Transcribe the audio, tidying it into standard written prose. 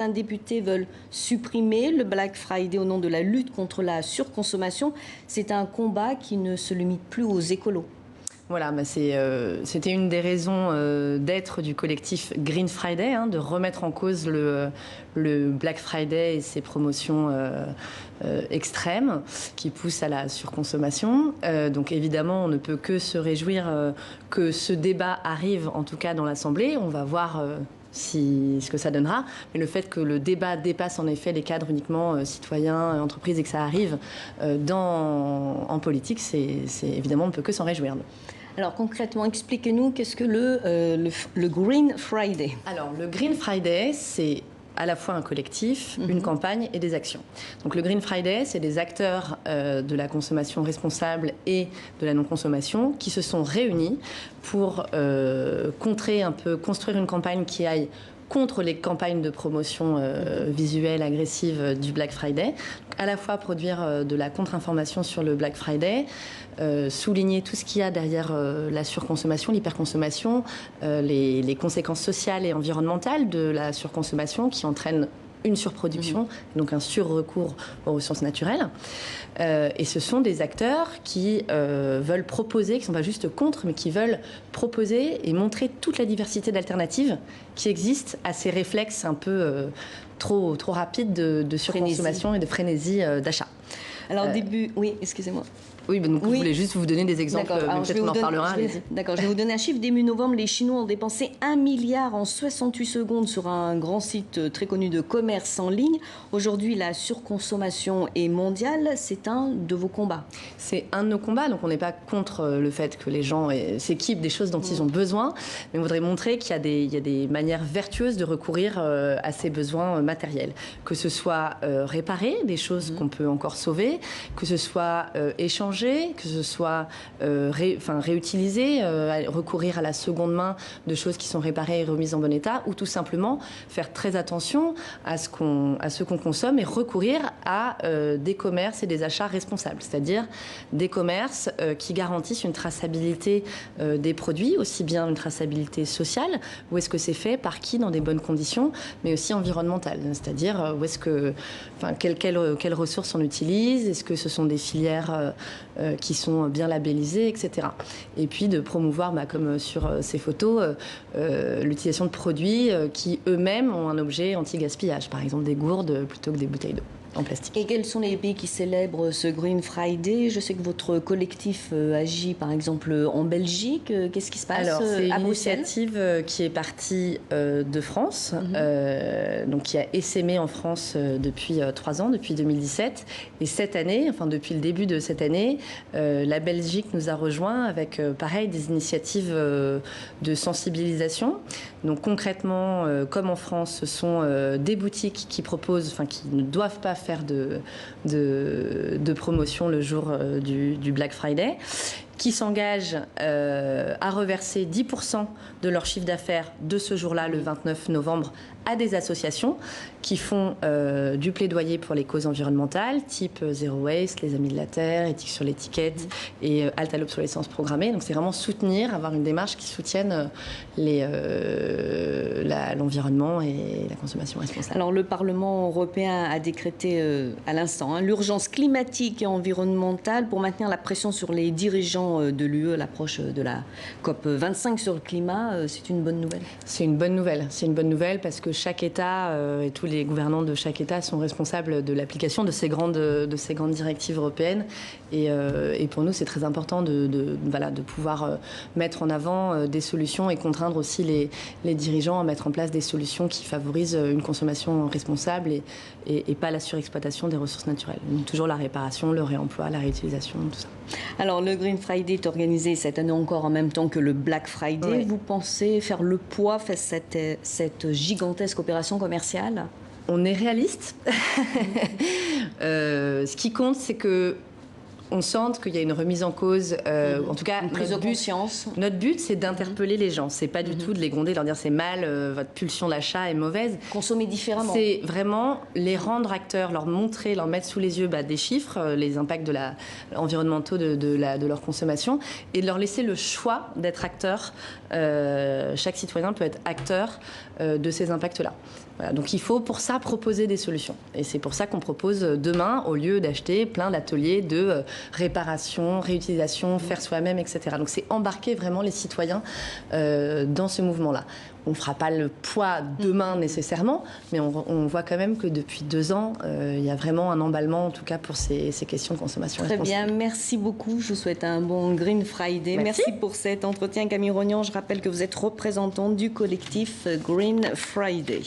Certains députés veulent supprimer le Black Friday au nom de la lutte contre la surconsommation. C'est un combat qui ne se limite plus aux écolos. Voilà, c'était une des raisons d'être du collectif Green Friday, de remettre en cause le Black Friday et ses promotions extrêmes qui poussent à la surconsommation. Donc évidemment, on ne peut que se réjouir que ce débat arrive, en tout cas dans l'Assemblée. On va voir ce que ça donnera. Mais le fait que le débat dépasse en effet les cadres uniquement citoyens, entreprises et que ça arrive en politique, c'est évidemment, on ne peut que s'en réjouir. Alors concrètement, expliquez-nous qu'est-ce que le Green Friday. Alors le Green Friday, c'est à la fois un collectif, une campagne et des actions. Donc le Green Friday, c'est des acteurs de la consommation responsable et de la non-consommation qui se sont réunis pour construire une campagne qui aille contre les campagnes de promotion visuelle agressive du Black Friday. Donc, à la fois produire de la contre-information sur le Black Friday, souligner tout ce qu'il y a derrière la surconsommation, l'hyperconsommation, les conséquences sociales et environnementales de la surconsommation qui entraînent une surproduction, donc un surrecours aux ressources naturelles. Et ce sont des acteurs qui veulent proposer, qui ne sont pas juste contre, mais qui veulent proposer et montrer toute la diversité d'alternatives qui existent à ces réflexes un peu trop rapides de surconsommation et de frénésie d'achat. Alors oui, excusez-moi. Oui, donc je voulais juste vous donner des exemples, peut-être qu'on en parlera. D'accord, je vais vous donner un chiffre. Début novembre, les Chinois ont dépensé 1 milliard en 68 secondes sur un grand site très connu de commerce en ligne. Aujourd'hui, la surconsommation est mondiale. C'est un de vos combats. C'est un de nos combats. Donc, on n'est pas contre le fait que les gens s'équipent des choses dont ils ont besoin. Mais on voudrait montrer qu'il y a des manières vertueuses de recourir à ces besoins matériels. Que ce soit réparer des choses qu'on peut encore sauver, que ce soit échanger, que ce soit réutiliser, recourir à la seconde main de choses qui sont réparées et remises en bon état, ou tout simplement faire très attention à ce qu'on consomme et recourir à des commerces et des achats responsables, c'est-à-dire des commerces qui garantissent une traçabilité des produits, aussi bien une traçabilité sociale, où est-ce que c'est fait, par qui, dans des bonnes conditions, mais aussi environnementale, c'est-à-dire où est-ce que, quelles ressources on utilise, est-ce que ce sont des filières qui sont bien labellisés, etc. Et puis de promouvoir, comme sur ces photos, l'utilisation de produits qui eux-mêmes ont un objet anti-gaspillage, par exemple des gourdes plutôt que des bouteilles d'eau en plastique. Et quels sont les pays qui célèbrent ce Green Friday? Je sais que votre collectif agit par exemple en Belgique. Qu'est-ce qui se passe? Alors, c'est à une Bruxelles initiative qui est partie de France, donc qui a essaimé en France depuis 3 ans, depuis 2017. Et cette année, enfin depuis le début de cette année, la Belgique nous a rejoints avec pareil des initiatives de sensibilisation. Donc concrètement, comme en France, ce sont des boutiques qui proposent, qui ne doivent pas faire de promotion le jour du Black Friday, qui s'engagent à reverser 10% de leur chiffre d'affaires de ce jour-là, le 29 novembre, à des associations qui font du plaidoyer pour les causes environnementales, type Zero Waste, les Amis de la Terre, Éthique sur l'étiquette et Halte à l'obsolescence programmée. Donc c'est vraiment soutenir, avoir une démarche qui soutienne l'environnement et la consommation responsable. Alors le Parlement européen a décrété à l'instant l'urgence climatique et environnementale pour maintenir la pression sur les dirigeants de l'UE à l'approche de la COP25 sur le climat. C'est une bonne nouvelle. C'est une bonne nouvelle. C'est une bonne nouvelle parce que chaque État et tous les gouvernants de chaque État sont responsables de l'application de ces grandes directives européennes. Et pour nous, c'est très important de pouvoir mettre en avant des solutions et contraindre aussi les dirigeants à mettre en place des solutions qui favorisent une consommation responsable et pas la surexploitation des ressources naturelles. Donc, toujours la réparation, le réemploi, la réutilisation, tout ça. Alors, le Green Friday est organisé cette année encore en même temps que le Black Friday. Oui. Vous pensez faire le poids face à cette gigantesque opération commerciale? On est réaliste. Ce qui compte, c'est que on sente qu'il y a une remise en cause, en tout cas, une prise de conscience. Notre but, c'est d'interpeller les gens. C'est pas du tout de les gronder, de leur dire c'est mal, votre pulsion d'achat est mauvaise. Consommer différemment. C'est vraiment les rendre acteurs, leur montrer, leur mettre sous les yeux des chiffres, les impacts environnementaux de leur consommation, et de leur laisser le choix d'être acteur. Chaque citoyen peut être acteur de ces impacts-là. Voilà, donc il faut pour ça proposer des solutions. Et c'est pour ça qu'on propose demain, au lieu d'acheter plein d'ateliers de réparation, réutilisation, faire soi-même, etc. Donc c'est embarquer vraiment les citoyens dans ce mouvement-là. On ne fera pas le poids demain nécessairement, mais on voit quand même que depuis 2 ans, il y a vraiment un emballement, en tout cas pour ces questions de consommation responsable. Très bien, merci beaucoup. Je vous souhaite un bon Green Friday. Merci pour cet entretien, Camille Rognan. Je rappelle que vous êtes représentante du collectif Green Friday.